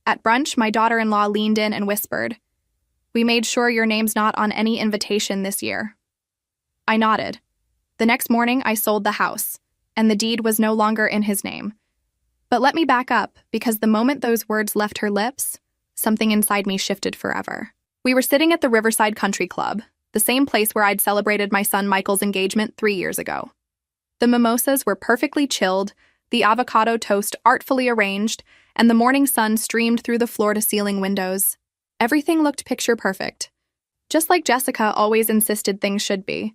At brunch, my daughter-in-law leaned in and whispered, "We made sure your name's not on any invitation this year." I nodded. The next morning, I sold the house, and the deed was no longer in his name. But let me back up, because the moment those words left her lips, something inside me shifted forever. We were sitting at the Riverside Country Club, the same place where I'd celebrated my son Michael's engagement 3 years ago. The mimosas were perfectly chilled, the avocado toast artfully arranged, and the morning sun streamed through the floor-to-ceiling windows. Everything looked picture-perfect, just like Jessica always insisted things should be.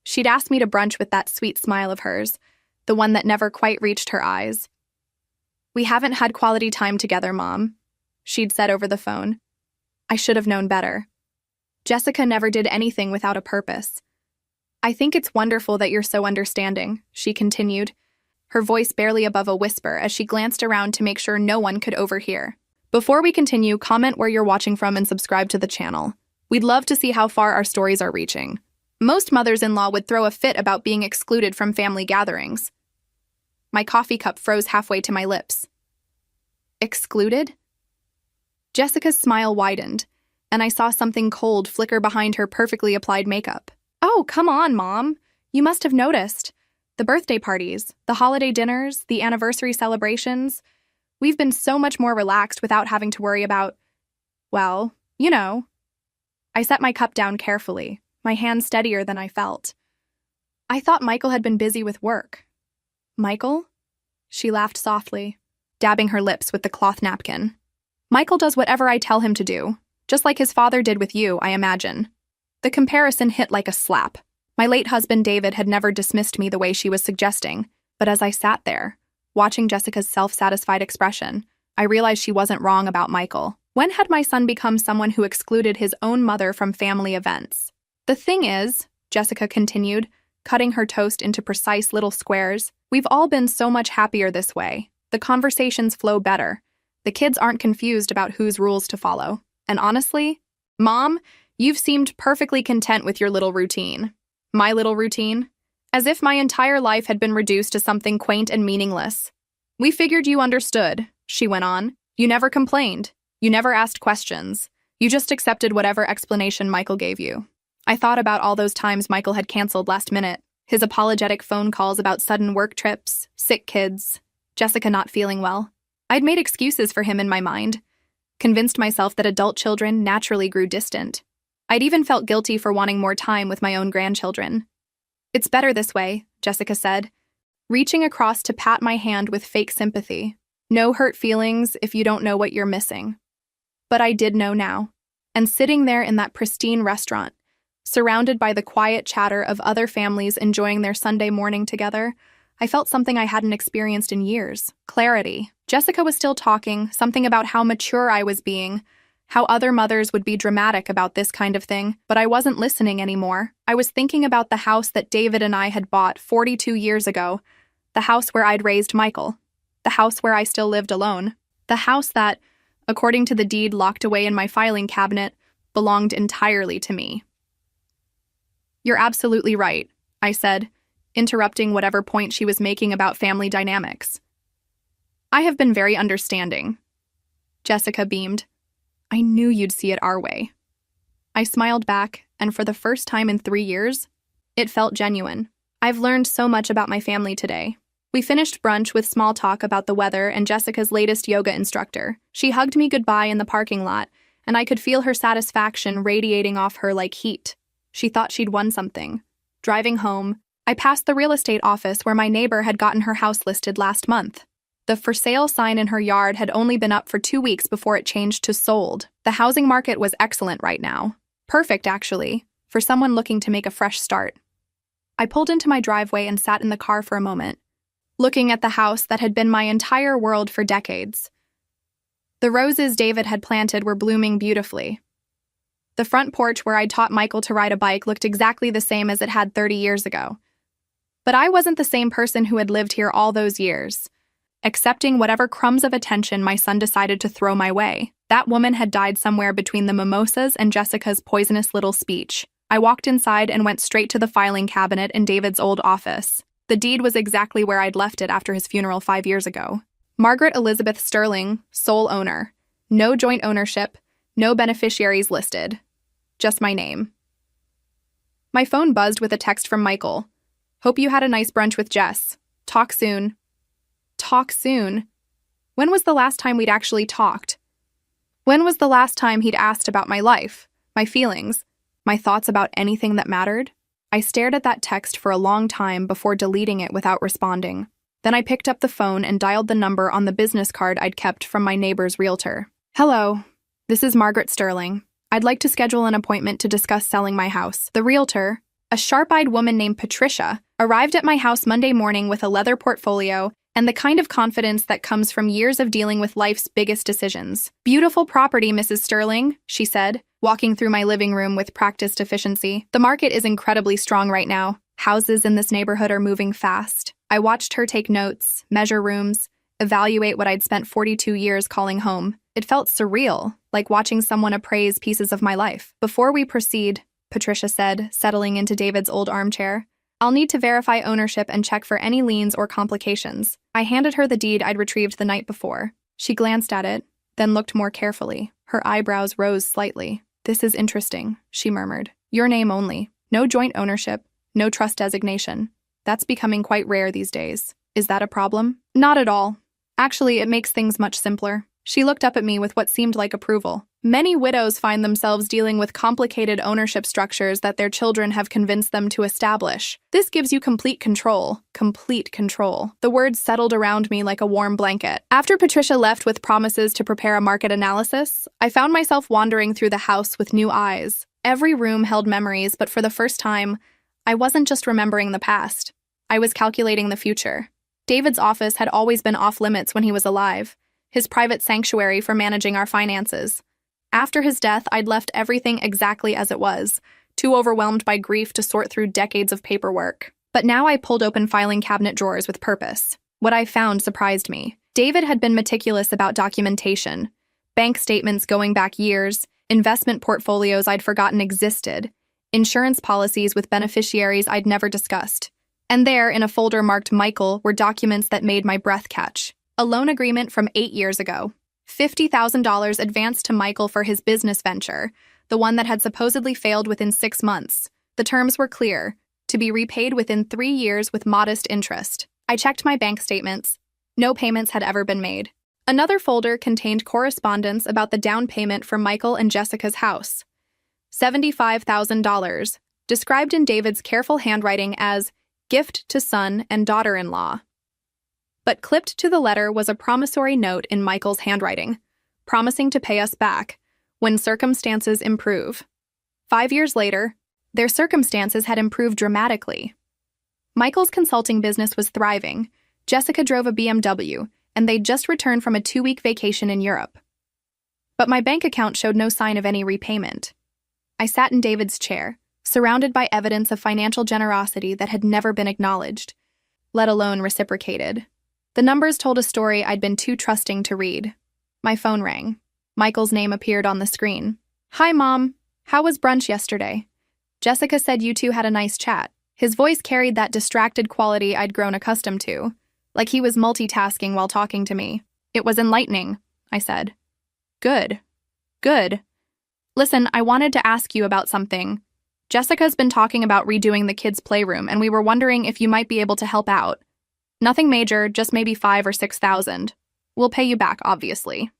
She'd asked me to brunch with that sweet smile of hers, the one that never quite reached her eyes. "We haven't had quality time together, Mom," she'd said over the phone. I should have known better. Jessica never did anything without a purpose. "I think it's wonderful that you're so understanding," she continued, her voice barely above a whisper as she glanced around to make sure no one could overhear. Before we continue, comment where you're watching from and subscribe to the channel. We'd love to see how far our stories are reaching. Most mothers-in-law would throw a fit about being excluded from family gatherings. My coffee cup froze halfway to my lips. Excluded? Jessica's smile widened, and I saw something cold flicker behind her perfectly applied makeup. "Oh, come on, Mom. You must have noticed. The birthday parties, the holiday dinners, the anniversary celebrations. We've been so much more relaxed without having to worry about, well, you know." I set my cup down carefully, my hand steadier than I felt. "I thought Michael had been busy with work." "Michael?" She laughed softly, dabbing her lips with the cloth napkin. "Michael does whatever I tell him to do, just like his father did with you, I imagine." The comparison hit like a slap. My late husband David had never dismissed me the way she was suggesting, but as I sat there, watching Jessica's self-satisfied expression, I realized she wasn't wrong about Michael. When had my son become someone who excluded his own mother from family events? "The thing is," Jessica continued, cutting her toast into precise little squares, "we've all been so much happier this way. The conversations flow better. The kids aren't confused about whose rules to follow. And honestly, Mom, you've seemed perfectly content with your little routine." My little routine? As if my entire life had been reduced to something quaint and meaningless. "We figured you understood," she went on. "You never complained. You never asked questions. You just accepted whatever explanation Michael gave you." I thought about all those times Michael had canceled last minute, his apologetic phone calls about sudden work trips, sick kids, Jessica not feeling well. I'd made excuses for him in my mind, convinced myself that adult children naturally grew distant. I'd even felt guilty for wanting more time with my own grandchildren. "It's better this way," Jessica said, reaching across to pat my hand with fake sympathy. "No hurt feelings if you don't know what you're missing." But I did know now, and sitting there in that pristine restaurant, surrounded by the quiet chatter of other families enjoying their Sunday morning together, I felt something I hadn't experienced in years. Clarity. Jessica was still talking, something about how mature I was being, how other mothers would be dramatic about this kind of thing, but I wasn't listening anymore. I was thinking about the house that David and I had bought 42 years ago, the house where I'd raised Michael, the house where I still lived alone, the house that, according to the deed locked away in my filing cabinet, belonged entirely to me. "You're absolutely right," I said, interrupting whatever point she was making about family dynamics. "I have been very understanding." Jessica beamed. "I knew you'd see it our way." I smiled back, and for the first time in 3 years, it felt genuine. "I've learned so much about my family today." We finished brunch with small talk about the weather and Jessica's latest yoga instructor. She hugged me goodbye in the parking lot, and I could feel her satisfaction radiating off her like heat. She thought she'd won something. Driving home, I passed the real estate office where my neighbor had gotten her house listed last month. The for sale sign in her yard had only been up for 2 weeks before it changed to sold. The housing market was excellent right now. Perfect, actually, for someone looking to make a fresh start. I pulled into my driveway and sat in the car for a moment, looking at the house that had been my entire world for decades. The roses David had planted were blooming beautifully. The front porch where I'd taught Michael to ride a bike looked exactly the same as it had 30 years ago. But I wasn't the same person who had lived here all those years, accepting whatever crumbs of attention my son decided to throw my way. That woman had died somewhere between the mimosas and Jessica's poisonous little speech. I walked inside and went straight to the filing cabinet in David's old office. The deed was exactly where I'd left it after his funeral 5 years ago. Margaret Elizabeth Sterling, sole owner. No joint ownership, no beneficiaries listed. Just my name. My phone buzzed with a text from Michael. Hope you had a nice brunch with Jess. Talk soon. Talk soon? When was the last time we'd actually talked? When was the last time he'd asked about my life, my feelings, my thoughts about anything that mattered? I stared at that text for a long time before deleting it without responding. Then I picked up the phone and dialed the number on the business card I'd kept from my neighbor's realtor. Hello, this is Margaret Sterling. I'd like to schedule an appointment to discuss selling my house. The realtor, a sharp-eyed woman named Patricia, arrived at my house Monday morning with a leather portfolio and the kind of confidence that comes from years of dealing with life's biggest decisions. Beautiful property, Mrs. Sterling, she said, walking through my living room with practiced efficiency. The market is incredibly strong right now. Houses in this neighborhood are moving fast. I watched her take notes, measure rooms, evaluate what I'd spent 42 years calling home. It felt surreal, like watching someone appraise pieces of my life. Before we proceed, Patricia said, settling into David's old armchair, I'll need to verify ownership and check for any liens or complications. I handed her the deed I'd retrieved the night before. She glanced at it, then looked more carefully. Her eyebrows rose slightly. This is interesting, she murmured. Your name only. No joint ownership, no trust designation. That's becoming quite rare these days. Is that a problem? Not at all. Actually, it makes things much simpler. She looked up at me with what seemed like approval. Many widows find themselves dealing with complicated ownership structures that their children have convinced them to establish. This gives you complete control. Complete control. The words settled around me like a warm blanket. After Patricia left with promises to prepare a market analysis, I found myself wandering through the house with new eyes. Every room held memories, but for the first time, I wasn't just remembering the past. I was calculating the future. David's office had always been off-limits when he was alive, his private sanctuary for managing our finances. After his death, I'd left everything exactly as it was, too overwhelmed by grief to sort through decades of paperwork. But now I pulled open filing cabinet drawers with purpose. What I found surprised me. David had been meticulous about documentation, bank statements going back years, investment portfolios I'd forgotten existed, insurance policies with beneficiaries I'd never discussed. And there, in a folder marked Michael, were documents that made my breath catch. A loan agreement from 8 years ago. $50,000 advanced to Michael for his business venture, the one that had supposedly failed within 6 months. The terms were clear, to be repaid within 3 years with modest interest. I checked my bank statements. No payments had ever been made. Another folder contained correspondence about the down payment for Michael and Jessica's house. $75,000, described in David's careful handwriting as gift to son and daughter-in-law. But clipped to the letter was a promissory note in Michael's handwriting, promising to pay us back when circumstances improve. 5 years later, their circumstances had improved dramatically. Michael's consulting business was thriving, Jessica drove a BMW, and they'd just returned from a 2-week vacation in Europe. But my bank account showed no sign of any repayment. I sat in David's chair, surrounded by evidence of financial generosity that had never been acknowledged, let alone reciprocated. The numbers told a story I'd been too trusting to read. My phone rang. Michael's name appeared on the screen. Hi, Mom. How was brunch yesterday? Jessica said you two had a nice chat. His voice carried that distracted quality I'd grown accustomed to, like he was multitasking while talking to me. It was enlightening, I said. Good. Good. Listen, I wanted to ask you about something. Jessica's been talking about redoing the kids' playroom, and we were wondering if you might be able to help out. Nothing major, just maybe 5,000 or 6,000. We'll pay you back, obviously.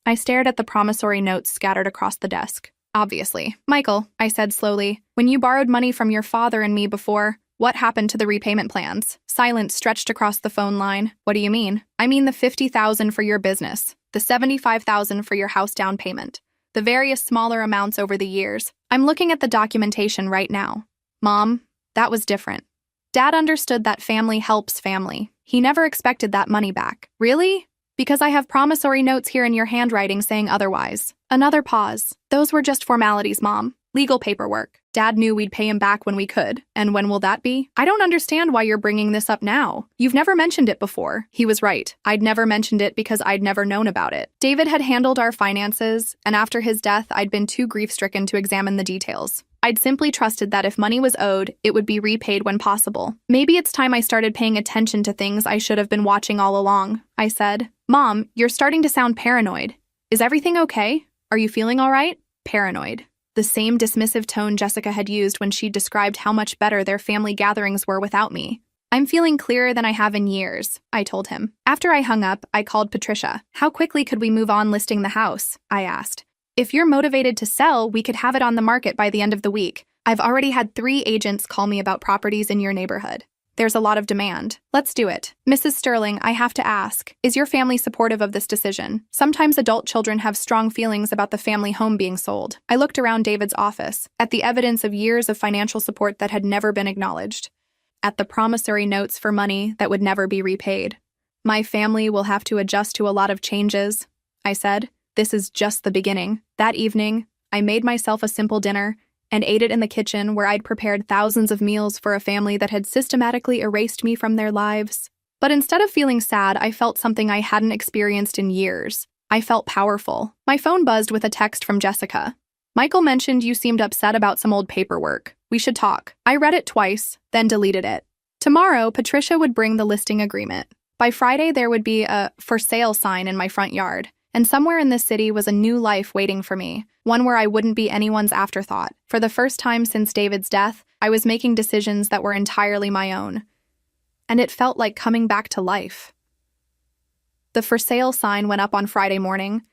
I stared at the promissory notes scattered across the desk. Obviously. Michael, I said slowly, when you borrowed money from your father and me before, what happened to the repayment plans? Silence stretched across the phone line. What do you mean? I mean the 50,000 for your business, the 75,000 for your house down payment, the various smaller amounts over the years. I'm looking at the documentation right now. Mom, that was different. Dad understood that family helps family. He never expected that money back. Really? Because I have promissory notes here in your handwriting saying otherwise. Another pause. Those were just formalities, Mom. Legal paperwork. Dad knew we'd pay him back when we could. And when will that be? I don't understand why you're bringing this up now. You've never mentioned it before. He was right. I'd never mentioned it because I'd never known about it. David had handled our finances, and after his death, I'd been too grief-stricken to examine the details. I'd simply trusted that if money was owed, it would be repaid when possible. Maybe it's time I started paying attention to things I should have been watching all along, I said. Mom, you're starting to sound paranoid. Is everything okay? Are you feeling all right? Paranoid. The same dismissive tone Jessica had used when she described how much better their family gatherings were without me. I'm feeling clearer than I have in years, I told him. After I hung up, I called Patricia. How quickly could we move on listing the house? I asked. If you're motivated to sell, we could have it on the market by the end of the week. I've already had 3 agents call me about properties in your neighborhood. There's a lot of demand. Let's do it. Mrs. Sterling, I have to ask, is your family supportive of this decision? Sometimes adult children have strong feelings about the family home being sold. I looked around David's office, at the evidence of years of financial support that had never been acknowledged, at the promissory notes for money that would never be repaid. My family will have to adjust to a lot of changes, I said. This is just the beginning. That evening, I made myself a simple dinner and ate it in the kitchen where I'd prepared thousands of meals for a family that had systematically erased me from their lives. But instead of feeling sad, I felt something I hadn't experienced in years. I felt powerful. My phone buzzed with a text from Jessica. Michael mentioned you seemed upset about some old paperwork. We should talk. I read it twice, then deleted it. Tomorrow, Patricia would bring the listing agreement. By Friday, there would be a for sale sign in my front yard. And somewhere in this city was a new life waiting for me, one where I wouldn't be anyone's afterthought. For the first time since David's death, I was making decisions that were entirely my own. And it felt like coming back to life. The for sale sign went up on Friday morning,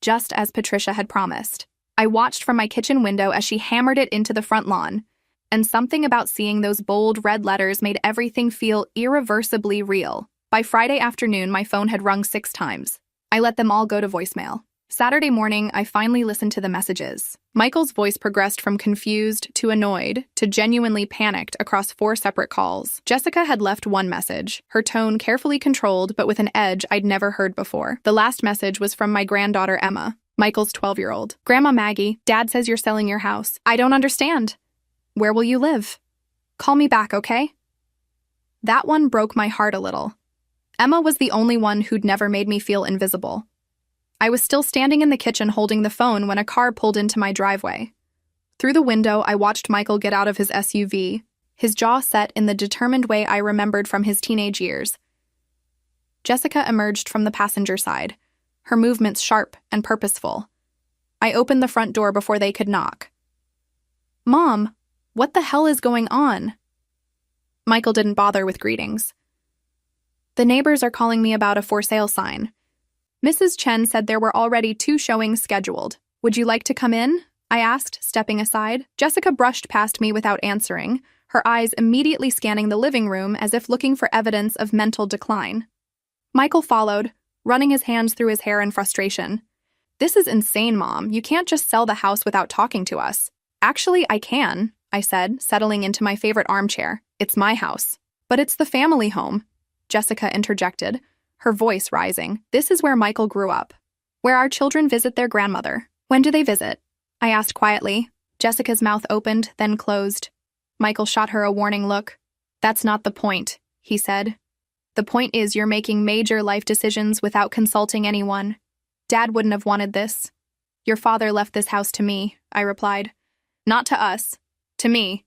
just as Patricia had promised. I watched from my kitchen window as she hammered it into the front lawn, and something about seeing those bold red letters made everything feel irreversibly real. By Friday afternoon, my phone had rung 6 times. I let them all go to voicemail. Saturday morning, I finally listened to the messages. Michael's voice progressed from confused to annoyed to genuinely panicked across 4 separate calls. Jessica had left one message, her tone carefully controlled but with an edge I'd never heard before. The last message was from my granddaughter Emma, Michael's 12-year-old. Grandma Maggie, Dad says you're selling your house. I don't understand. Where will you live? Call me back, okay? That one broke my heart a little. Emma was the only one who'd never made me feel invisible. I was still standing in the kitchen holding the phone when a car pulled into my driveway. Through the window, I watched Michael get out of his SUV, his jaw set in the determined way I remembered from his teenage years. Jessica emerged from the passenger side, her movements sharp and purposeful. I opened the front door before they could knock. Mom, what the hell is going on? Michael didn't bother with greetings. The neighbors are calling me about a for sale sign. Mrs. Chen said there were already 2 showings scheduled. Would you like to come in? I asked, stepping aside. Jessica brushed past me without answering, her eyes immediately scanning the living room as if looking for evidence of mental decline. Michael followed, running his hands through his hair in frustration. This is insane, Mom. You can't just sell the house without talking to us. Actually, I can, I said, settling into my favorite armchair. It's my house. But it's the family home, Jessica interjected, her voice rising. This is where Michael grew up, where our children visit their grandmother. When do they visit? I asked quietly. Jessica's mouth opened, then closed. Michael shot her a warning look. That's not the point, he said. The point is you're making major life decisions without consulting anyone. Dad wouldn't have wanted this. Your father left this house to me, I replied. Not to us. To me.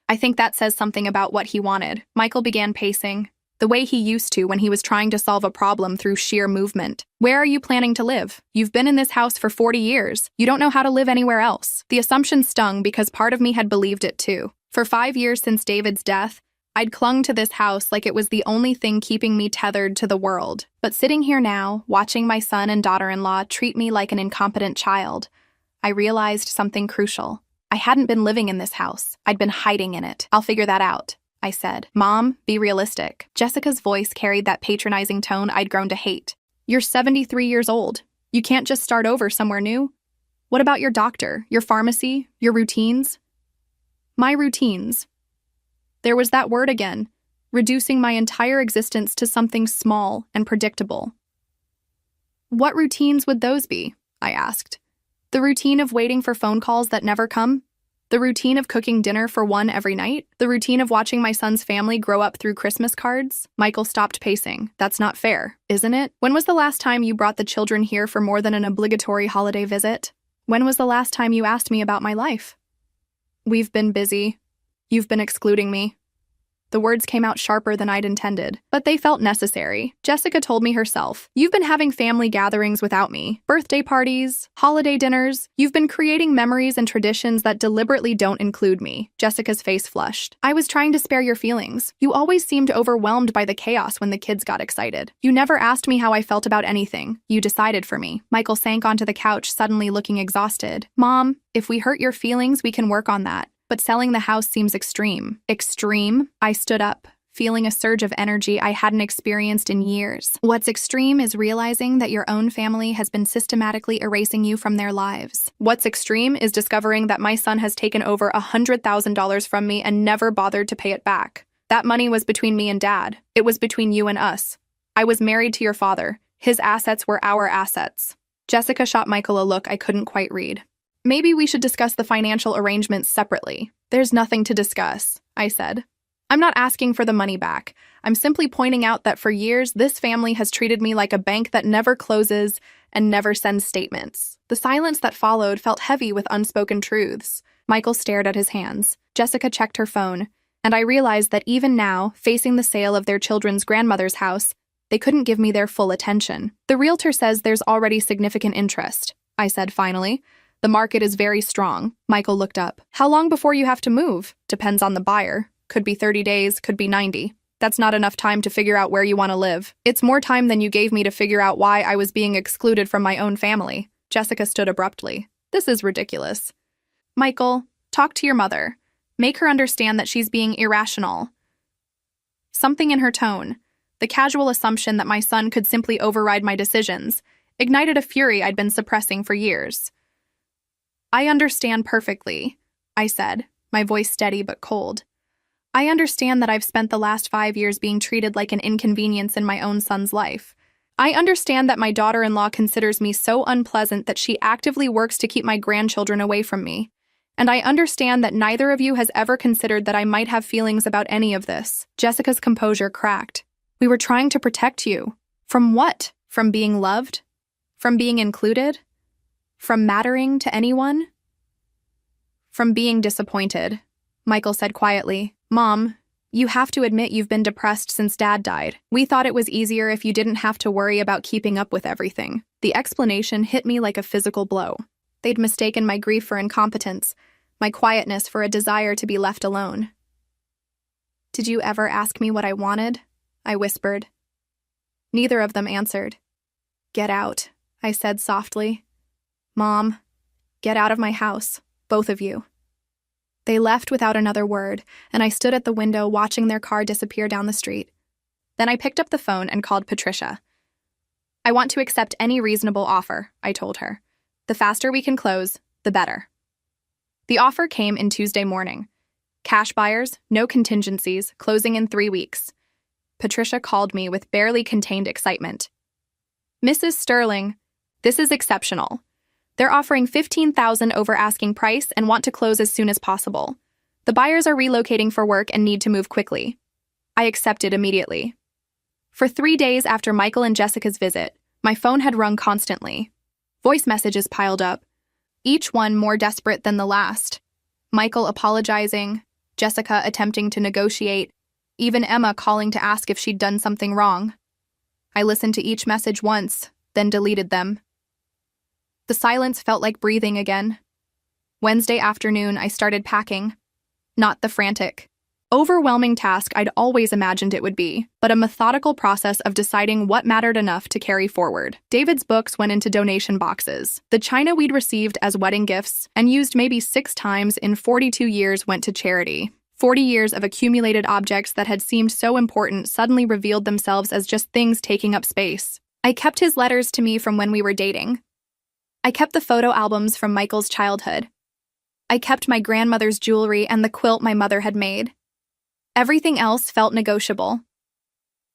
I think that says something about what he wanted. Michael began pacing, the way he used to when he was trying to solve a problem through sheer movement. Where are you planning to live? You've been in this house for 40 years. You don't know how to live anywhere else. The assumption stung because part of me had believed it too. For 5 years since David's death, I'd clung to this house like it was the only thing keeping me tethered to the world. But sitting here now, watching my son and daughter-in-law treat me like an incompetent child, I realized something crucial. I hadn't been living in this house. I'd been hiding in it. I'll figure that out, I said. Mom, be realistic. Jessica's voice carried that patronizing tone I'd grown to hate. You're 73 years old. You can't just start over somewhere new. What about your doctor, your pharmacy, your routines? My routines. There was that word again, reducing my entire existence to something small and predictable. What routines would those be? I asked. The routine of waiting for phone calls that never come? The routine of cooking dinner for one every night? The routine of watching my son's family grow up through Christmas cards? Michael stopped pacing. That's not fair, isn't it? When was the last time you brought the children here for more than an obligatory holiday visit? When was the last time you asked me about my life? We've been busy. You've been excluding me. The words came out sharper than I'd intended, but they felt necessary. Jessica told me herself, "You've been having family gatherings without me. Birthday parties, holiday dinners. You've been creating memories and traditions that deliberately don't include me." Jessica's face flushed. "I was trying to spare your feelings. You always seemed overwhelmed by the chaos when the kids got excited. You never asked me how I felt about anything. You decided for me." Michael sank onto the couch, suddenly looking exhausted. "Mom, if we hurt your feelings, we can work on that. But selling the house seems extreme." "Extreme?" I stood up, feeling a surge of energy I hadn't experienced in years. "What's extreme is realizing that your own family has been systematically erasing you from their lives. What's extreme is discovering that my son has taken over $100,000 from me and never bothered to pay it back. That money was between me and Dad. It was between you and us. I was married to your father. His assets were our assets." Jessica shot Michael a look I couldn't quite read. "Maybe we should discuss the financial arrangements separately." "There's nothing to discuss," I said. "I'm not asking for the money back. I'm simply pointing out that for years, this family has treated me like a bank that never closes and never sends statements." The silence that followed felt heavy with unspoken truths. Michael stared at his hands. Jessica checked her phone, and I realized that even now, facing the sale of their children's grandmother's house, they couldn't give me their full attention. "The realtor says there's already significant interest," I said finally. "The market is very strong." Michael looked up. "How long before you have to move?" "Depends on the buyer. Could be 30 days, could be 90. That's not enough time to figure out where you want to live. It's more time than you gave me to figure out why I was being excluded from my own family." Jessica stood abruptly. "This is ridiculous." "Michael, talk to your mother. Make her understand that she's being irrational." Something in her tone, the casual assumption that my son could simply override my decisions, ignited a fury I'd been suppressing for years. "I understand perfectly," I said, my voice steady but cold. "I understand that I've spent the last 5 years being treated like an inconvenience in my own son's life. I understand that my daughter-in-law considers me so unpleasant that she actively works to keep my grandchildren away from me. And I understand that neither of you has ever considered that I might have feelings about any of this." Jessica's composure cracked. "We were trying to protect you. From what? From being loved? From being included? From mattering to anyone?" "From being disappointed," Michael said quietly. "Mom, you have to admit you've been depressed since Dad died. We thought it was easier if you didn't have to worry about keeping up with everything." The explanation hit me like a physical blow. They'd mistaken my grief for incompetence, my quietness for a desire to be left alone. "Did you ever ask me what I wanted?" I whispered. Neither of them answered. "Get out," I said softly. "Mom, get out of my house, both of you." They left without another word, and I stood at the window watching their car disappear down the street. Then I picked up the phone and called Patricia. "I want to accept any reasonable offer," I told her. "The faster we can close, the better." The offer came in Tuesday morning. Cash buyers, no contingencies, closing in 3 weeks. Patricia called me with barely contained excitement. "Mrs. Sterling, this is exceptional. They're offering $15,000 over asking price and want to close as soon as possible. The buyers are relocating for work and need to move quickly." I accepted immediately. For 3 days after Michael and Jessica's visit, my phone had rung constantly. Voice messages piled up, each one more desperate than the last. Michael apologizing, Jessica attempting to negotiate, even Emma calling to ask if she'd done something wrong. I listened to each message once, then deleted them. The silence felt like breathing again. Wednesday afternoon, I started packing. Not the frantic, overwhelming task I'd always imagined it would be, but a methodical process of deciding what mattered enough to carry forward. David's books went into donation boxes. The china we'd received as wedding gifts and used maybe 6 times in 42 years went to charity. 40 years of accumulated objects that had seemed so important suddenly revealed themselves as just things taking up space. I kept his letters to me from when we were dating. I kept the photo albums from Michael's childhood. I kept my grandmother's jewelry and the quilt my mother had made. Everything else felt negotiable.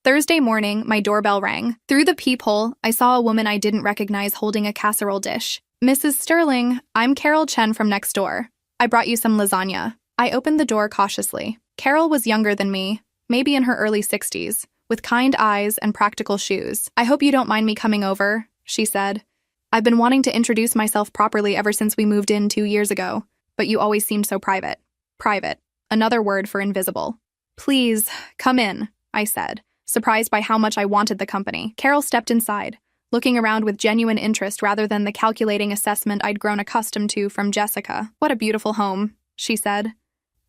Thursday morning, my doorbell rang. Through the peephole, I saw a woman I didn't recognize holding a casserole dish. "Mrs. Sterling, I'm Carol Chen from next door. I brought you some lasagna." I opened the door cautiously. Carol was younger than me, maybe in her early 60s, with kind eyes and practical shoes. "I hope you don't mind me coming over," she said. "I've been wanting to introduce myself properly ever since we moved in 2 years ago, but you always seemed so private." Private, another word for invisible. Please, come in, I said, surprised by how much I wanted the company. Carol stepped inside, looking around with genuine interest rather than the calculating assessment I'd grown accustomed to from Jessica. What a beautiful home, she said.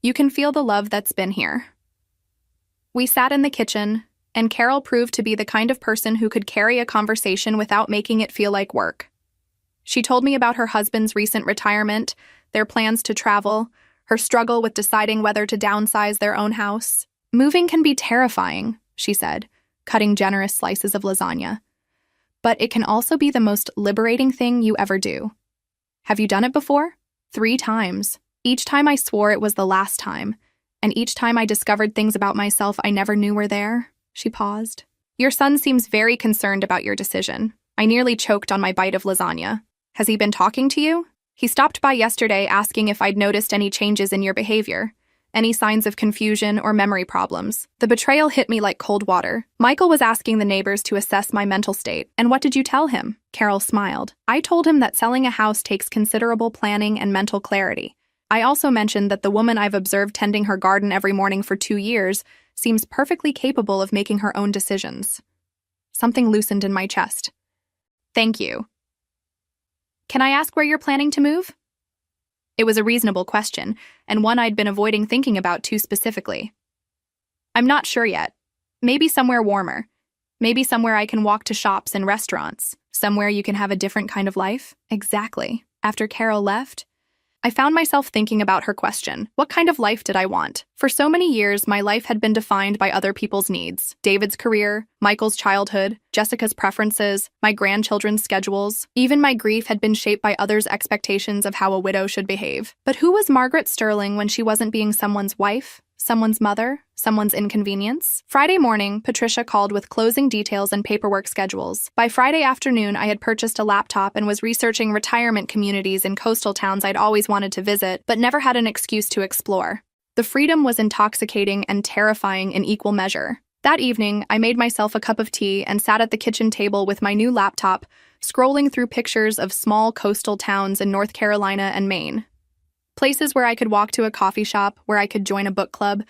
You can feel the love that's been here. We sat in the kitchen, and Carol proved to be the kind of person who could carry a conversation without making it feel like work. She told me about her husband's recent retirement, their plans to travel, her struggle with deciding whether to downsize their own house. Moving can be terrifying, she said, cutting generous slices of lasagna. But it can also be the most liberating thing you ever do. Have you done it before? 3 times. Each time I swore it was the last time, and each time I discovered things about myself I never knew were there. She paused. Your son seems very concerned about your decision. I nearly choked on my bite of lasagna. Has he been talking to you? He stopped by yesterday asking if I'd noticed any changes in your behavior, any signs of confusion or memory problems. The betrayal hit me like cold water. Michael was asking the neighbors to assess my mental state. And what did you tell him? Carol smiled. I told him that selling a house takes considerable planning and mental clarity. I also mentioned that the woman I've observed tending her garden every morning for 2 years seems perfectly capable of making her own decisions. Something loosened in my chest. Thank you. Can I ask where you're planning to move? It was a reasonable question, and one I'd been avoiding thinking about too specifically. I'm not sure yet. Maybe somewhere warmer. Maybe somewhere I can walk to shops and restaurants. Somewhere you can have a different kind of life. Exactly. After Carol left, I found myself thinking about her question. What kind of life did I want? For so many years, my life had been defined by other people's needs. David's career, Michael's childhood, Jessica's preferences, my grandchildren's schedules. Even my grief had been shaped by others' expectations of how a widow should behave. But who was Margaret Sterling when she wasn't being someone's wife, someone's mother, someone's inconvenience? Friday morning, Patricia called with closing details and paperwork schedules. By Friday afternoon, I had purchased a laptop and was researching retirement communities in coastal towns I'd always wanted to visit, but never had an excuse to explore. The freedom was intoxicating and terrifying in equal measure. That evening, I made myself a cup of tea and sat at the kitchen table with my new laptop, scrolling through pictures of small coastal towns in North Carolina and Maine. Places where I could walk to a coffee shop, where I could join a book club,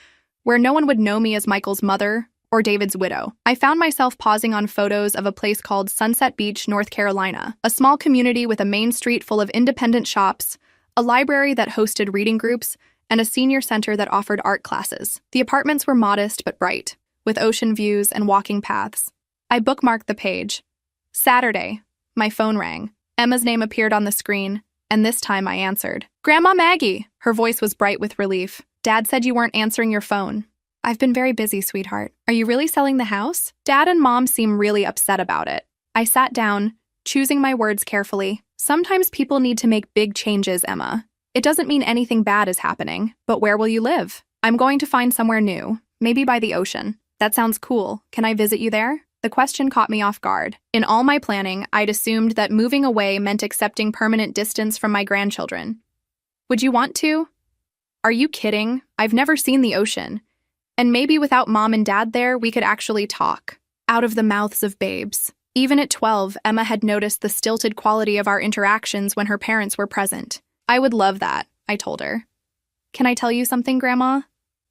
where no one would know me as Michael's mother or David's widow. I found myself pausing on photos of a place called Sunset Beach, North Carolina, a small community with a main street full of independent shops, a library that hosted reading groups, and a senior center that offered art classes. The apartments were modest but bright, with ocean views and walking paths. I bookmarked the page. Saturday. My phone rang. Emma's name appeared on the screen, and this time I answered. Grandma Maggie! Her voice was bright with relief. Dad said you weren't answering your phone. I've been very busy, sweetheart. Are you really selling the house? Dad and Mom seem really upset about it. I sat down, choosing my words carefully. Sometimes people need to make big changes, Emma. It doesn't mean anything bad is happening, but where will you live? I'm going to find somewhere new, maybe by the ocean. That sounds cool. Can I visit you there? The question caught me off guard. In all my planning, I'd assumed that moving away meant accepting permanent distance from my grandchildren. Would you want to? Are you kidding? I've never seen the ocean. And maybe without Mom and Dad there, we could actually talk. Out of the mouths of babes. Even at 12, Emma had noticed the stilted quality of our interactions when her parents were present. I would love that, I told her. Can I tell you something, Grandma?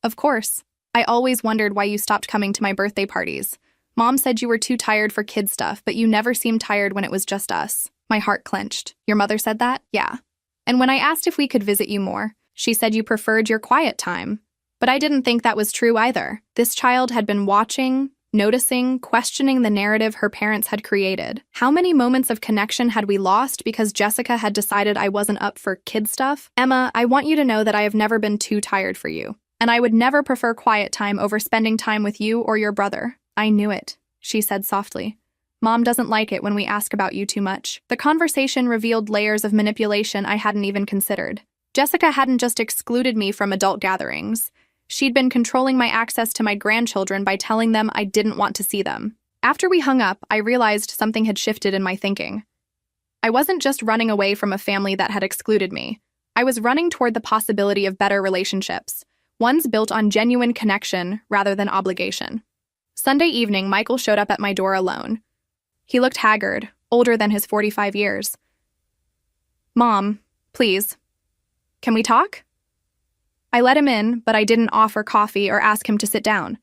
Of course. I always wondered why you stopped coming to my birthday parties. Mom said you were too tired for kid stuff, but you never seemed tired when it was just us. My heart clenched. Your mother said that? Yeah. And when I asked if we could visit you more, she said you preferred your quiet time. But I didn't think that was true either. This child had been watching, noticing, questioning the narrative her parents had created. How many moments of connection had we lost because Jessica had decided I wasn't up for kid stuff? Emma, I want you to know that I have never been too tired for you. And I would never prefer quiet time over spending time with you or your brother. I knew it, she said softly. Mom doesn't like it when we ask about you too much. The conversation revealed layers of manipulation I hadn't even considered. Jessica hadn't just excluded me from adult gatherings. She'd been controlling my access to my grandchildren by telling them I didn't want to see them. After we hung up, I realized something had shifted in my thinking. I wasn't just running away from a family that had excluded me. I was running toward the possibility of better relationships, ones built on genuine connection rather than obligation. Sunday evening, Michael showed up at my door alone. He looked haggard, older than his 45 years. Mom, please, can we talk? I let him in, but I didn't offer coffee or ask him to sit down.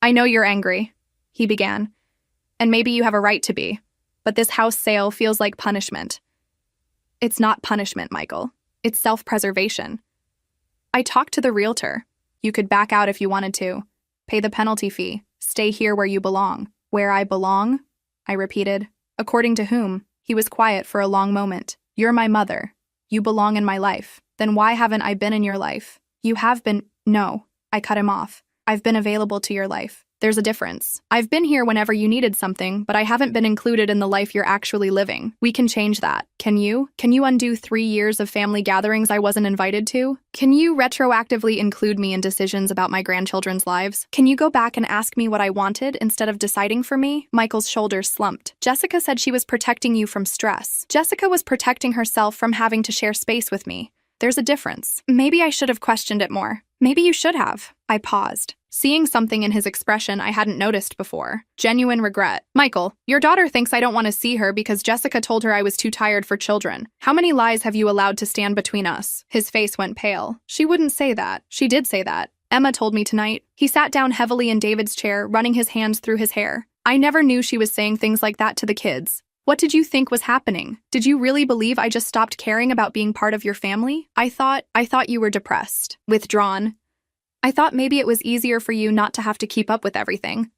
I know you're angry, he began, and maybe you have a right to be, but this house sale feels like punishment. It's not punishment, Michael. It's self-preservation. I talked to the realtor. You could back out if you wanted to. Pay the penalty fee. Stay here where you belong. Where I belong? I repeated. According to whom? He was quiet for a long moment. You're my mother. You belong in my life. Then why haven't I been in your life? You have been. No. I cut him off. I've been available to your life. There's a difference. I've been here whenever you needed something, but I haven't been included in the life you're actually living. We can change that. Can you? Can you undo 3 years of family gatherings I wasn't invited to? Can you retroactively include me in decisions about my grandchildren's lives? Can you go back and ask me what I wanted instead of deciding for me? Michael's shoulders slumped. Jessica said she was protecting you from stress. Jessica was protecting herself from having to share space with me. There's a difference. Maybe I should have questioned it more. Maybe you should have. I paused, seeing something in his expression I hadn't noticed before. Genuine regret. Michael, your daughter thinks I don't want to see her because Jessica told her I was too tired for children. How many lies have you allowed to stand between us? His face went pale. She wouldn't say that. She did say that. Emma told me tonight. He sat down heavily in David's chair, running his hands through his hair. I never knew she was saying things like that to the kids. What did you think was happening? Did you really believe I just stopped caring about being part of your family? I thought you were depressed, withdrawn. I thought maybe it was easier for you not to have to keep up with everything.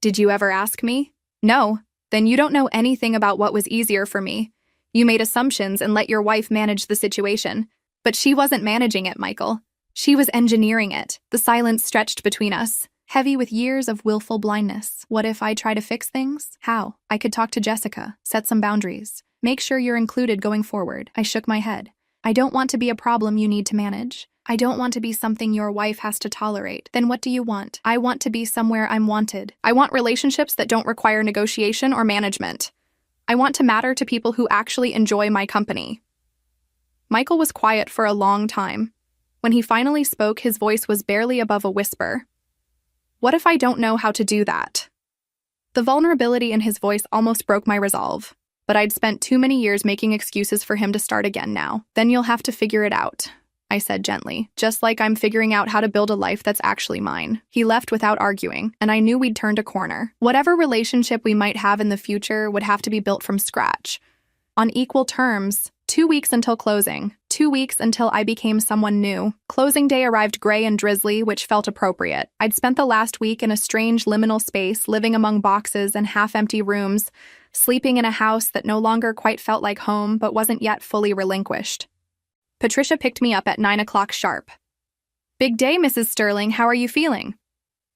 Did you ever ask me? No. Then you don't know anything about what was easier for me. You made assumptions and let your wife manage the situation. But she wasn't managing it, Michael. She was engineering it. The silence stretched between us, heavy with years of willful blindness. What if I try to fix things? How? I could talk to Jessica, set some boundaries. Make sure you're included going forward. I shook my head. I don't want to be a problem you need to manage. I don't want to be something your wife has to tolerate. Then what do you want? I want to be somewhere I'm wanted. I want relationships that don't require negotiation or management. I want to matter to people who actually enjoy my company. Michael was quiet for a long time. When he finally spoke, his voice was barely above a whisper. What if I don't know how to do that? The vulnerability in his voice almost broke my resolve, but I'd spent too many years making excuses for him to start again now. Then you'll have to figure it out, I said gently, just like I'm figuring out how to build a life that's actually mine. He left without arguing, and I knew we'd turned a corner. Whatever relationship we might have in the future would have to be built from scratch. On equal terms, 2 weeks until closing. 2 weeks until I became someone new. Closing day arrived gray and drizzly, which felt appropriate. I'd spent the last week in a strange liminal space, living among boxes and half-empty rooms, sleeping in a house that no longer quite felt like home but wasn't yet fully relinquished. Patricia picked me up at 9 o'clock sharp. Big day, Mrs. Sterling. How are you feeling?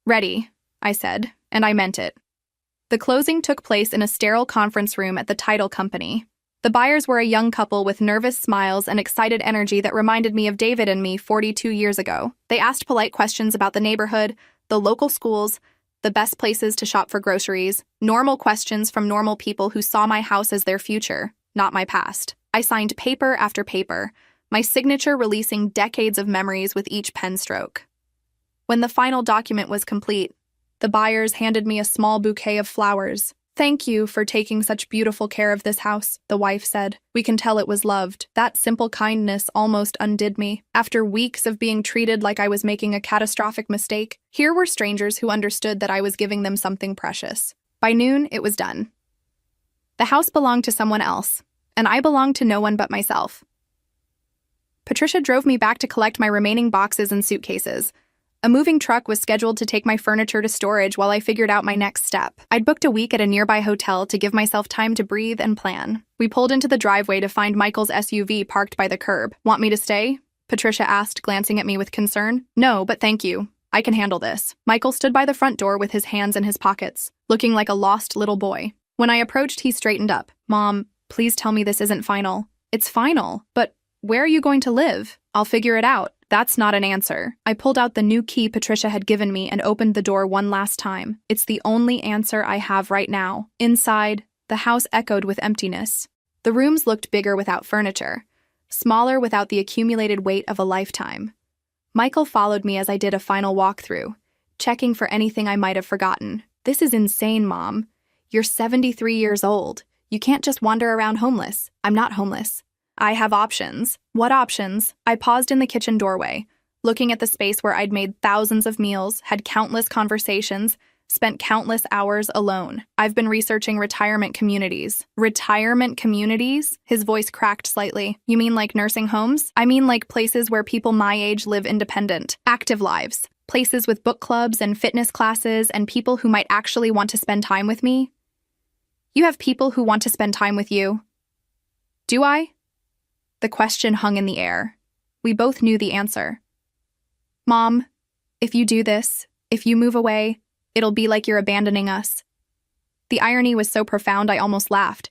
Ready, I said, and I meant it. The closing took place in a sterile conference room at the title company. The buyers were a young couple with nervous smiles and excited energy that reminded me of David and me 42 years ago. They asked polite questions about the neighborhood, the local schools, the best places to shop for groceries, normal questions from normal people who saw my house as their future, not my past. I signed paper after paper, my signature releasing decades of memories with each pen stroke. When the final document was complete, the buyers handed me a small bouquet of flowers. Thank you for taking such beautiful care of this house, the wife said. We can tell it was loved. That simple kindness almost undid me. After weeks of being treated like I was making a catastrophic mistake, here were strangers who understood that I was giving them something precious. By noon, it was done. The house belonged to someone else, and I belonged to no one but myself. Patricia drove me back to collect my remaining boxes and suitcases. A moving truck was scheduled to take my furniture to storage while I figured out my next step. I'd booked a week at a nearby hotel to give myself time to breathe and plan. We pulled into the driveway to find Michael's SUV parked by the curb. Want me to stay? Patricia asked, glancing at me with concern. No, but thank you. I can handle this. Michael stood by the front door with his hands in his pockets, looking like a lost little boy. When I approached, he straightened up. Mom, please tell me this isn't final. It's final, but where are you going to live? I'll figure it out. That's not an answer. I pulled out the new key Patricia had given me and opened the door one last time. It's the only answer I have right now. Inside, the house echoed with emptiness. The rooms looked bigger without furniture, smaller without the accumulated weight of a lifetime. Michael followed me as I did a final walkthrough, checking for anything I might have forgotten. This is insane, Mom. You're 73 years old. You can't just wander around homeless. I'm not homeless. I have options. What options? I paused in the kitchen doorway, looking at the space where I'd made thousands of meals, had countless conversations, spent countless hours alone. I've been researching retirement communities. Retirement communities? His voice cracked slightly. You mean like nursing homes? I mean like places where people my age live independent, active lives. Places with book clubs and fitness classes and people who might actually want to spend time with me. You have people who want to spend time with you. Do I? The question hung in the air. We both knew the answer. Mom, if you do this, if you move away, it'll be like you're abandoning us. The irony was so profound I almost laughed.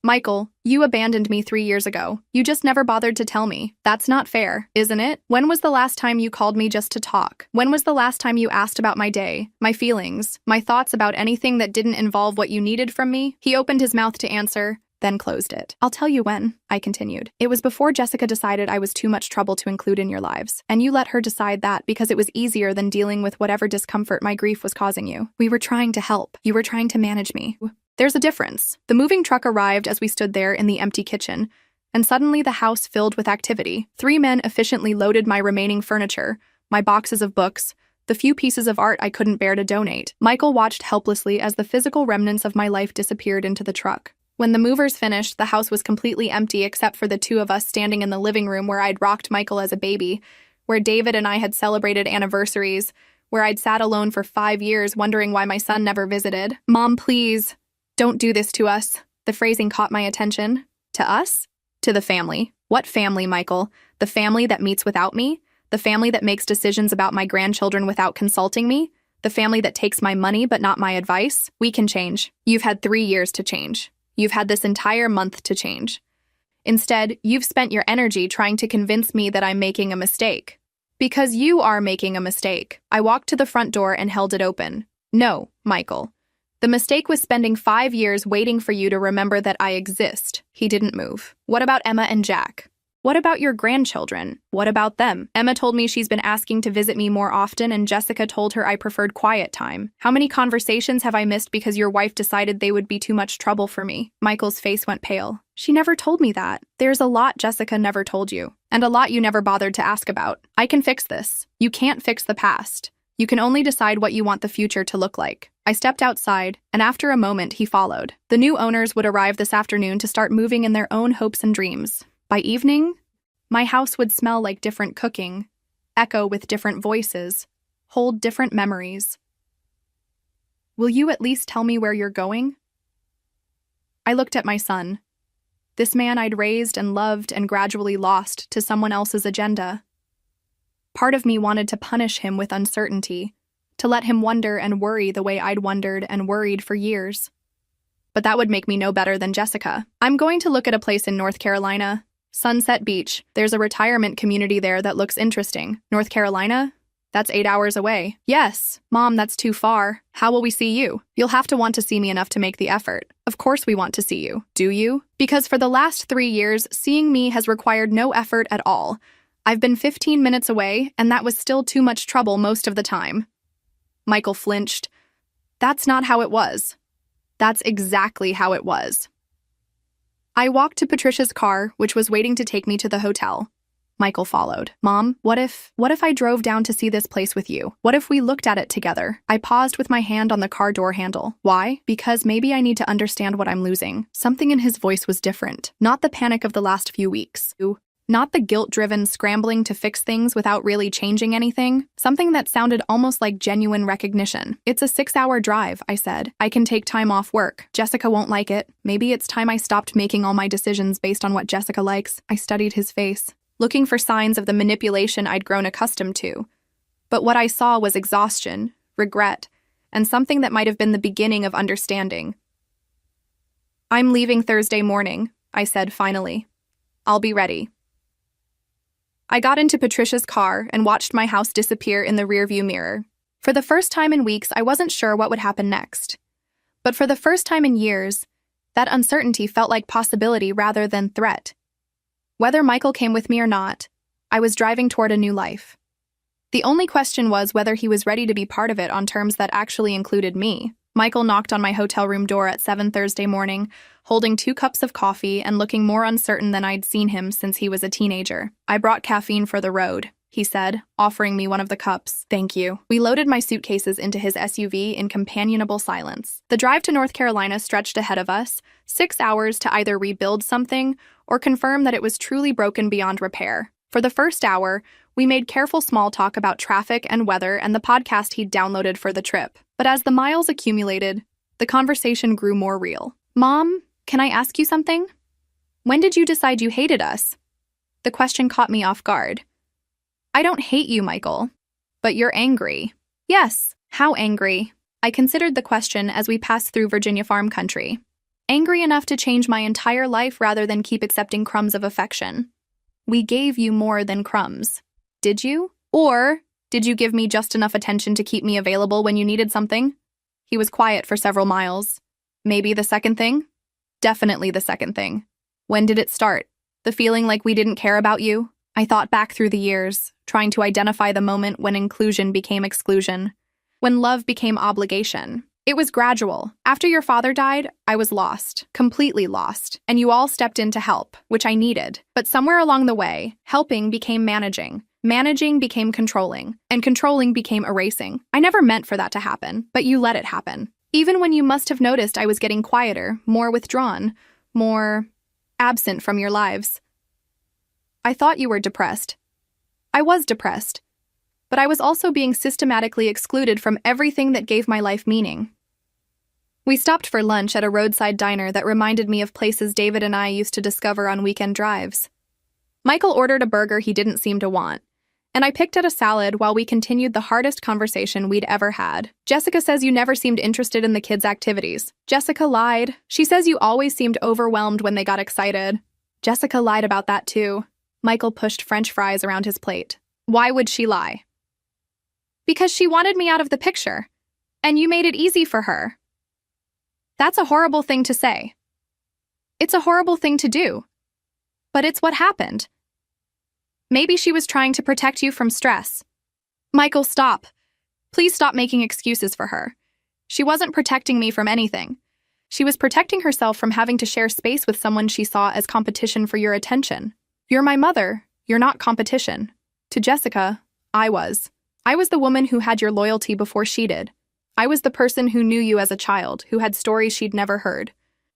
Michael, you abandoned me 3 years ago. You just never bothered to tell me. That's not fair, isn't it? When was the last time you called me just to talk? When was the last time you asked about my day, my feelings, my thoughts about anything that didn't involve what you needed from me? He opened his mouth to answer, then closed it. I'll tell you when, I continued. It was before Jessica decided I was too much trouble to include in your lives. And you let her decide that because it was easier than dealing with whatever discomfort my grief was causing you. We were trying to help. You were trying to manage me. There's a difference. The moving truck arrived as we stood there in the empty kitchen, and suddenly the house filled with activity. 3 men efficiently loaded my remaining furniture, my boxes of books, the few pieces of art I couldn't bear to donate. Michael watched helplessly as the physical remnants of my life disappeared into the truck. When the movers finished, the house was completely empty except for the 2 of us standing in the living room where I'd rocked Michael as a baby, where David and I had celebrated anniversaries, where I'd sat alone for 5 years wondering why my son never visited. Mom, please, don't do this to us. The phrasing caught my attention. To us? To the family. What family, Michael? The family that meets without me? The family that makes decisions about my grandchildren without consulting me? The family that takes my money but not my advice? We can change. You've had 3 years to change. You've had this entire month to change. Instead, you've spent your energy trying to convince me that I'm making a mistake. Because you are making a mistake. I walked to the front door and held it open. No, Michael. The mistake was spending 5 years waiting for you to remember that I exist. He didn't move. What about Emma and Jack? What about your grandchildren? What about them? Emma told me she's been asking to visit me more often, and Jessica told her I preferred quiet time. How many conversations have I missed because your wife decided they would be too much trouble for me? Michael's face went pale. She never told me that. There's a lot Jessica never told you, and a lot you never bothered to ask about. I can fix this. You can't fix the past. You can only decide what you want the future to look like. I stepped outside, and after a moment, he followed. The new owners would arrive this afternoon to start moving in their own hopes and dreams. By evening, my house would smell like different cooking, echo with different voices, hold different memories. Will you at least tell me where you're going? I looked at my son, this man I'd raised and loved and gradually lost to someone else's agenda. Part of me wanted to punish him with uncertainty, to let him wonder and worry the way I'd wondered and worried for years. But that would make me no better than Jessica. I'm going to look at a place in North Carolina. Sunset Beach. There's a retirement community there that looks interesting. North Carolina? That's 8 hours away. Yes. Mom, that's too far. How will we see you? You'll have to want to see me enough to make the effort. Of course we want to see you. Do you? Because for the last 3 years, seeing me has required no effort at all. I've been 15 minutes away, and that was still too much trouble most of the time. Michael flinched. That's not how it was. That's exactly how it was. I walked to Patricia's car, which was waiting to take me to the hotel. Michael followed. Mom, what if I drove down to see this place with you? What if we looked at it together? I paused with my hand on the car door handle. Why? Because maybe I need to understand what I'm losing. Something in his voice was different. Not the panic of the last few weeks. Not the guilt-driven scrambling to fix things without really changing anything. Something that sounded almost like genuine recognition. It's a 6-hour drive, I said. I can take time off work. Jessica won't like it. Maybe it's time I stopped making all my decisions based on what Jessica likes. I studied his face, looking for signs of the manipulation I'd grown accustomed to. But what I saw was exhaustion, regret, and something that might have been the beginning of understanding. I'm leaving Thursday morning, I said finally. I'll be ready. I got into Patricia's car and watched my house disappear in the rearview mirror. For the first time in weeks, I wasn't sure what would happen next. But for the first time in years, that uncertainty felt like possibility rather than threat. Whether Michael came with me or not, I was driving toward a new life. The only question was whether he was ready to be part of it on terms that actually included me. Michael knocked on my hotel room door at 7 Thursday morning, holding 2 cups of coffee and looking more uncertain than I'd seen him since he was a teenager. I brought caffeine for the road, he said, offering me one of the cups. Thank you. We loaded my suitcases into his SUV in companionable silence. The drive to North Carolina stretched ahead of us, 6 hours to either rebuild something or confirm that it was truly broken beyond repair. For the first hour, we made careful small talk about traffic and weather and the podcast he'd downloaded for the trip. But as the miles accumulated, the conversation grew more real. Mom, can I ask you something? When did you decide you hated us? The question caught me off guard. I don't hate you, Michael, but you're angry. Yes, how angry? I considered the question as we passed through Virginia farm country. Angry enough to change my entire life rather than keep accepting crumbs of affection. We gave you more than crumbs. Did you? Or did you give me just enough attention to keep me available when you needed something? He was quiet for several miles. Maybe the second thing? Definitely the second thing. When did it start? The feeling like we didn't care about you? I thought back through the years, trying to identify the moment when inclusion became exclusion, when love became obligation. It was gradual. After your father died, I was lost, completely lost, and you all stepped in to help, which I needed. But somewhere along the way, helping became managing became controlling, and controlling became erasing. I never meant for that to happen, but you let it happen. Even when you must have noticed I was getting quieter, more withdrawn, more absent from your lives. I thought you were depressed. I was depressed, but I was also being systematically excluded from everything that gave my life meaning. We stopped for lunch at a roadside diner that reminded me of places David and I used to discover on weekend drives. Michael ordered a burger he didn't seem to want, and I picked at a salad while we continued the hardest conversation we'd ever had. Jessica says you never seemed interested in the kids' activities. Jessica lied. She says you always seemed overwhelmed when they got excited. Jessica lied about that too. Michael pushed French fries around his plate. Why would she lie? Because she wanted me out of the picture, and you made it easy for her. That's a horrible thing to say. It's a horrible thing to do. But it's what happened. Maybe she was trying to protect you from stress. Michael, stop. Please stop making excuses for her. She wasn't protecting me from anything. She was protecting herself from having to share space with someone she saw as competition for your attention. You're my mother. You're not competition. To Jessica, I was. I was the woman who had your loyalty before she did. I was the person who knew you as a child, who had stories she'd never heard,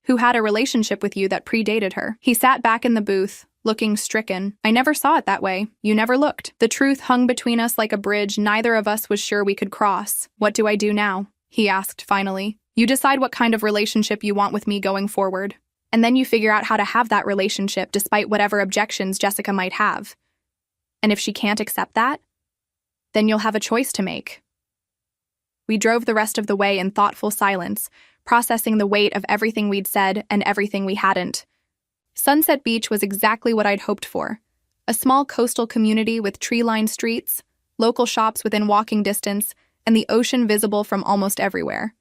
who had a relationship with you that predated her. He sat back in the booth, looking stricken. I never saw it that way. You never looked. The truth hung between us like a bridge neither of us was sure we could cross. What do I do now? He asked finally. You decide what kind of relationship you want with me going forward. And then you figure out how to have that relationship despite whatever objections Jessica might have. And if she can't accept that, then you'll have a choice to make. We drove the rest of the way in thoughtful silence, processing the weight of everything we'd said and everything we hadn't. Sunset Beach was exactly what I'd hoped for. A small coastal community with tree-lined streets, local shops within walking distance, and the ocean visible from almost everywhere.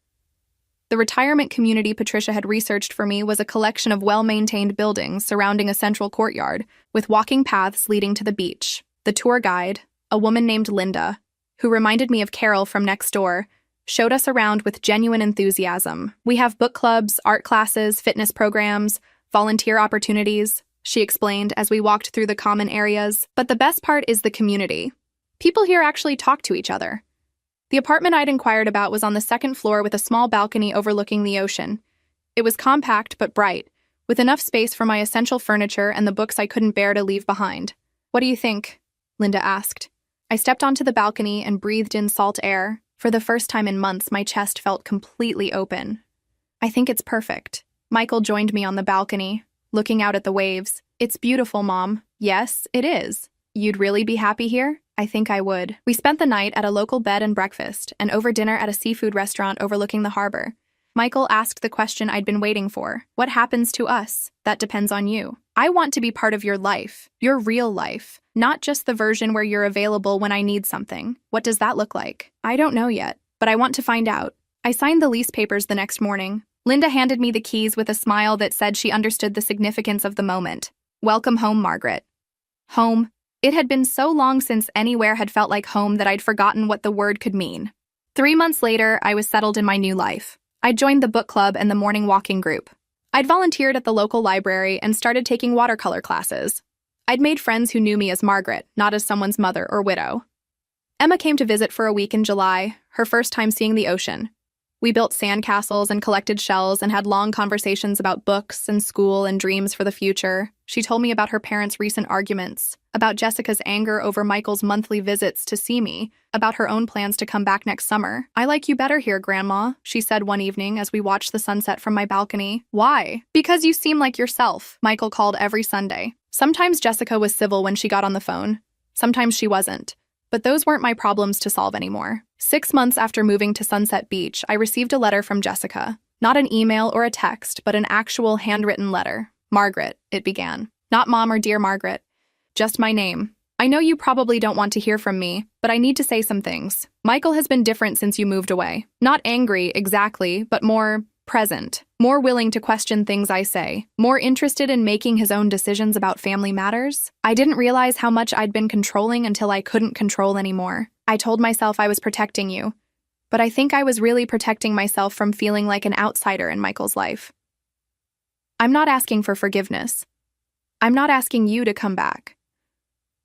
The retirement community Patricia had researched for me was a collection of well-maintained buildings surrounding a central courtyard, with walking paths leading to the beach. The tour guide, a woman named Linda, who reminded me of Carol from next door, showed us around with genuine enthusiasm. We have book clubs, art classes, fitness programs, volunteer opportunities, she explained as we walked through the common areas. But the best part is the community. People here actually talk to each other. The apartment I'd inquired about was on the second floor with a small balcony overlooking the ocean. It was compact but bright, with enough space for my essential furniture and the books I couldn't bear to leave behind. What do you think? Linda asked. I stepped onto the balcony and breathed in salt air. For the first time in months, my chest felt completely open. I think it's perfect. Michael joined me on the balcony, looking out at the waves. It's beautiful, Mom. Yes, it is. You'd really be happy here? I think I would. We spent the night at a local bed and breakfast, and over dinner at a seafood restaurant overlooking the harbor. Michael asked the question I'd been waiting for. What happens to us? That depends on you. I want to be part of your life, your real life, not just the version where you're available when I need something. What does that look like? I don't know yet, but I want to find out. I signed the lease papers the next morning. Linda handed me the keys with a smile that said she understood the significance of the moment. Welcome home, Margaret. Home. It had been so long since anywhere had felt like home that I'd forgotten what the word could mean. 3 months later, I was settled in my new life. I'd joined the book club and the morning walking group. I'd volunteered at the local library and started taking watercolor classes. I'd made friends who knew me as Margaret, not as someone's mother or widow. Emma came to visit for a week in July, her first time seeing the ocean. We built sandcastles and collected shells and had long conversations about books and school and dreams for the future. She told me about her parents' recent arguments, about Jessica's anger over Michael's monthly visits to see me, about her own plans to come back next summer. "I like you better here, Grandma," she said one evening as we watched the sunset from my balcony. "Why?" "Because you seem like yourself," Michael called every Sunday. Sometimes Jessica was civil when she got on the phone. Sometimes she wasn't. But those weren't my problems to solve anymore. 6 months after moving to Sunset Beach, I received a letter from Jessica. Not an email or a text, but an actual handwritten letter. "Margaret," it began. Not Mom or Dear Margaret. Just my name. "I know you probably don't want to hear from me, but I need to say some things. Michael has been different since you moved away. Not angry, exactly, but more present. More willing to question things I say. More interested in making his own decisions about family matters. I didn't realize how much I'd been controlling until I couldn't control anymore. I told myself I was protecting you, but I think I was really protecting myself from feeling like an outsider in Michael's life. I'm not asking for forgiveness. I'm not asking you to come back.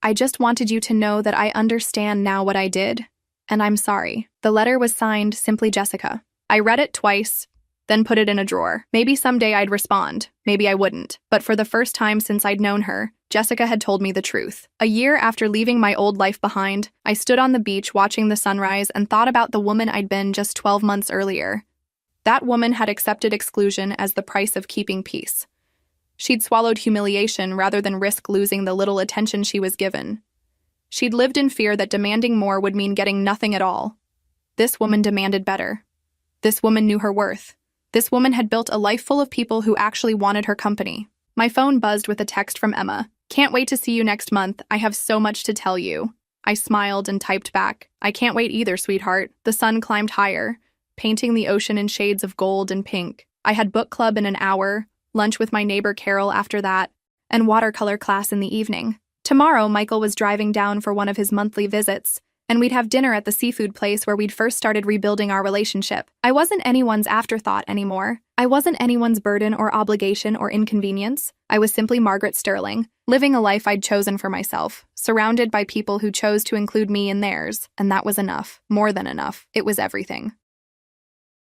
I just wanted you to know that I understand now what I did, and I'm sorry." The letter was signed Simply Jessica. I read it twice, then put it in a drawer. Maybe someday I'd respond. Maybe I wouldn't. But for the first time since I'd known her, Jessica had told me the truth. A year after leaving my old life behind, I stood on the beach watching the sunrise and thought about the woman I'd been just 12 months earlier. That woman had accepted exclusion as the price of keeping peace. She'd swallowed humiliation rather than risk losing the little attention she was given. She'd lived in fear that demanding more would mean getting nothing at all. This woman demanded better. This woman knew her worth. This woman had built a life full of people who actually wanted her company. My phone buzzed with a text from Emma. "Can't wait to see you next month. I have so much to tell you." I smiled and typed back, "I can't wait either, sweetheart." The sun climbed higher, painting the ocean in shades of gold and pink. I had book club in an hour, lunch with my neighbor Carol after that, and watercolor class in the evening. Tomorrow, Michael was driving down for one of his monthly visits, and we'd have dinner at the seafood place where we'd first started rebuilding our relationship. I wasn't anyone's afterthought anymore. I wasn't anyone's burden or obligation or inconvenience. I was simply Margaret Sterling, living a life I'd chosen for myself, surrounded by people who chose to include me in theirs, and that was enough. More than enough. It was everything.